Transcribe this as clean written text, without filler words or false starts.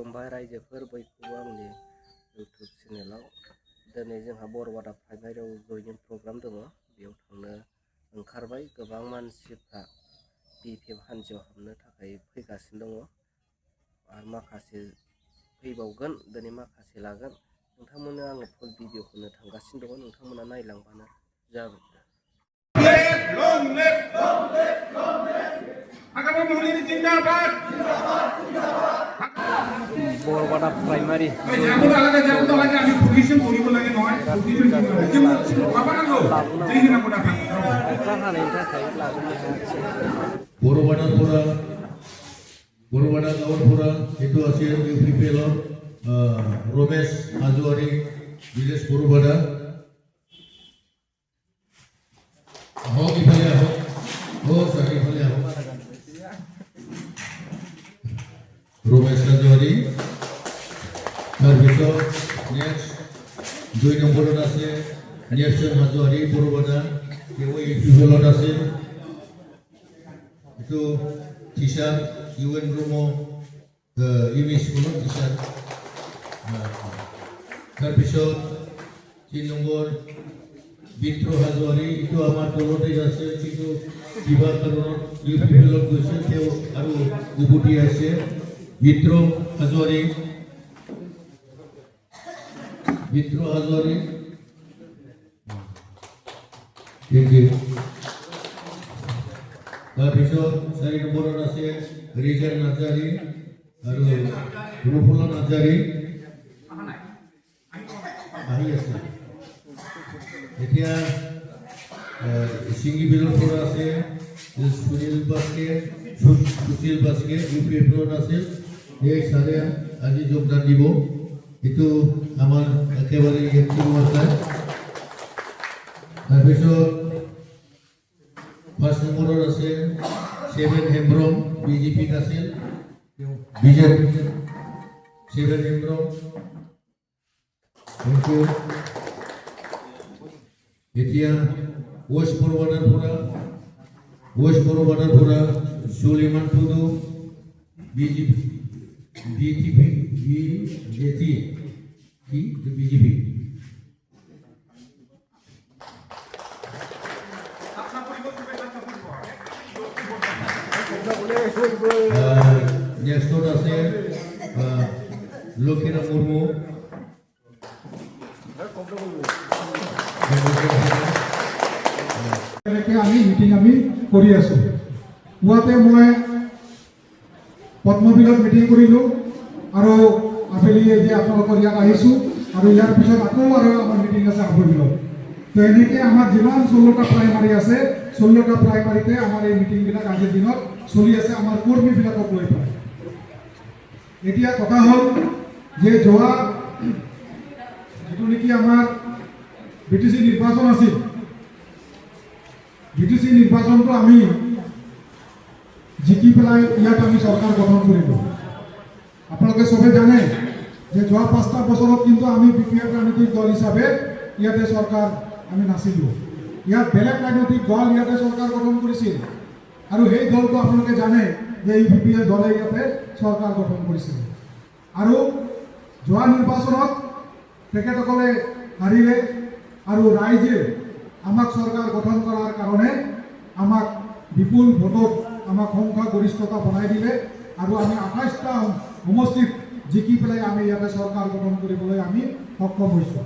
खुलुमबाय रायजोफोर बयखौबो आंनि इउटुब चेनेलाव दिनै जोंहा बरबादा प्राइमारियाव जयनिं प्रग्राम दङ बेयाव थांनो ओंखारबाय गोबां मानसिफ्रा बिपिएफ हान्जायाव हाबनो थाखाय फैगासिनो दङ आरो माखासे फैबावगोन दिनै माखासे लागोन नोंथांमोननो आङो फुल भिडिअ होनो थांगासिनो दङ नोंथांमोना नायलांबानो जाबाय बरबादा प्राइमारि बरबादा गावफोरा itu hasil UPPL Ramesh Hajowary village बरबादा हो इफाले हो सारी इफाले हो रमेश हाजवारी তাৰপিছত নেক্সট 2 নম্বৰত আছে নেলসন হাজৱাৰী বৰবাদা তেওঁ UPPL আছে itu টিচাৰ ইউএন ৰুমো ইউনি স্কুলৰ টিচাৰ তাৰপিছত 3 নম্বৰ বিত্ৰ হাজৱাৰী এইটো আমাৰ তলতে আছে কিন্তু কিবা কাৰণত ইউপিপিএলত গৈছে তেওঁ আৰু উভতি আছে বিত্ৰ হাজৱাৰী থ্যাংক ইউ তাৰপিছত 4 নম্বৰত আছে ৰিজান নাজাৰী আৰু ৰূপলা নাজাৰী আহি আছে এতিয়া সিংগিবিলৰ পৰা আছে সুনীল বাস্কে ইউপিএফত আছে এই চাৰে আজি যোগদান দিব এইটো আমাৰ একেবাৰে এক্টিভ আছে তাৰপিছত 5 নম্বৰত আছে 7 হেমব্ৰম বিজেপি আছিল বিজেপি 7 হেমব্ৰম থ্যাংক ইউ এতিয়া ওয়েস্ট বৰবাদাৰ পৰা সুলেমান টুডু বিজেপি नेक्स्ट আছে লক্ষীৰা মুৰ্মু আমি মিটিং আমি কৰি আছো পুৱাতে মই পদ্মবিলত মিটিং কৰিলো আৰু আবেলি যে আপোনালোকৰ ইয়াত আহিছো আৰু ইয়াৰ পিছত আকৌ আৰু আমাৰ মিটিং আছে আবেলিত তো এনেকৈ আমাৰ যিমান 16টা প্ৰাইমাৰী আছে 16টা প্ৰাইমাৰীতে আমাৰ এই মিটিংবিলাক আজিৰ দিনত চলি আছে আমাৰ কৰ্মীবিলাকক লৈ পায় এতিয়া কথা হ'ল যে যোৱা যেটো নেকি আমাৰ বিটিসি নিৰ্বাচন আছিল বিটিসি নিৰ্বাচনটো আমি জিকি পেলাই ইয়াত আমি চৰকাৰ গঠন কৰিলো আপোনালোকে সবে জানে যে যোৱা 5টা বছৰত কিন্তু আমি বিপিএফ ৰাজনৈতিক দল হিচাপে ইয়াতে চৰকাৰ আমি নাছিলো ইয়াত বেলেগ ৰাজনৈতিক দল ইয়াতে চৰকাৰ গঠন কৰিছিল আৰু এই দলটো আপোনালোকে জানে যে ইউপিপিএল দলে ইয়াতে চৰকাৰ গঠন কৰিছিল আৰু যোৱা নিৰ্বাচনত তেখেতসকলে হাৰিলে আৰু ৰাইজে আমাক চৰকাৰ গঠন কৰাৰ কাৰণে আমাক বিপুল ভোটত আমাক সংখ্যাগৰিষ্ঠতা বনাই দিলে আৰু আমি 28টা সমষ্টিত জিকি পেলাই আমি ইয়াতে চৰকাৰ গঠন কৰিবলৈ আমি সক্ষম হৈছোঁ